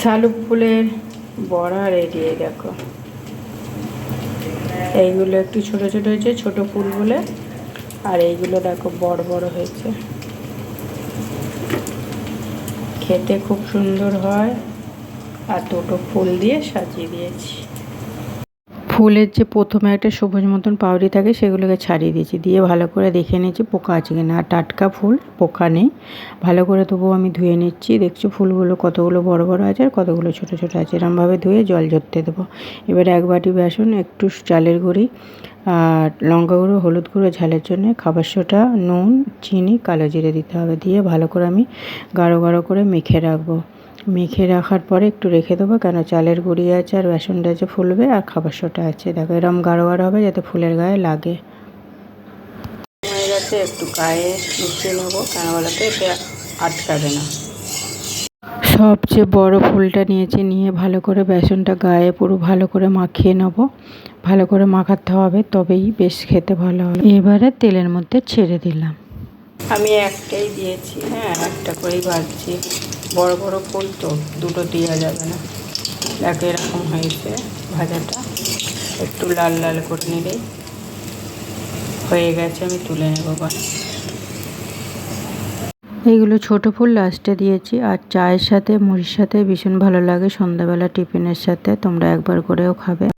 শালুক ফুলের বড়া রেডি। দেখো এইগুলো একটু ছোট ছোট হয়েছে, ছোট ফুল বলে, আর এইগুলো দেখো বড় বড় হয়েছে। খেতে খুব সুন্দর হয়। আর দুটো ফুল দিয়ে সাজিয়ে দিয়েছি। ফুলের যে প্রথমে একটা সবুজ মতন পাউডি থাকে সেগুলোকে ছাড়িয়ে দিয়েছি, দিয়ে ভালো করে দেখে নিয়েছি পোকা আছে কিনা। আর টাটকা ফুল, পোকা নেই। ভালো করে তবুও আমি ধুয়ে নিচ্ছি। দেখছো ফুলগুলো কতগুলো বড় বড় আছে আর কতগুলো ছোট ছোট আছে। এরমভাবে ধুয়ে জল ঝরতে দেবো। এবারে 1 বাটি বেসন, একটু চালের গুঁড়ি আর লঙ্কা গুঁড়ো, হলুদ গুঁড়ো ঝালের জন্য, খাবার সোডা, নুন, চিনি, কালো জিরে দিতে হবে। দিয়ে ভালো করে আমি গাঢ় গাঢ় করে মেখে রাখবো। মেখে রাখার পরে একটু রেখে দেবো, কেন চালের গুঁড়ি আছে আর বেসনটা যে ফুলবে আর খাবার সোডা আছে। দেখো এরকম গাঢ় গাঢ় হবে যাতে ফুলের গায়ে লাগে। হয়ে গেছে, একটু গায়ে মিশিয়ে নেবো, কেন বলতে এতে আটকাবে না। সবচেয়ে বড় ফুলটা নিয়েছি, নিয়ে ভালো করে বেসনটা গায়ে পুরো ভালো করে মাখিয়ে নেবো। ভালো করে মাখাতে হবে, তবেই বেশ খেতে ভালো হবে। এবারে তেলের মধ্যে ছেড়ে দিলাম। আমি একটাই দিয়েছি, হ্যাঁ একটা করেই ভাজছি। বড় বড় ফুল তো দুটো দেওয়া যাবে না। দেখো এরকম হয়েছে ভাজাটা, একটু লাল লাল করে নিলেই হয়ে গেছে। আমি তুলে নেবো বা। এইগুলো ছোট ফুল লাস্টে দিয়েছি। আর চায়ের সাথে, মুড়ির সাথে ভীষণ ভালো লাগে সন্ধ্যাবেলা টিফিনের সাথে। তোমরা একবার করেও খাবে।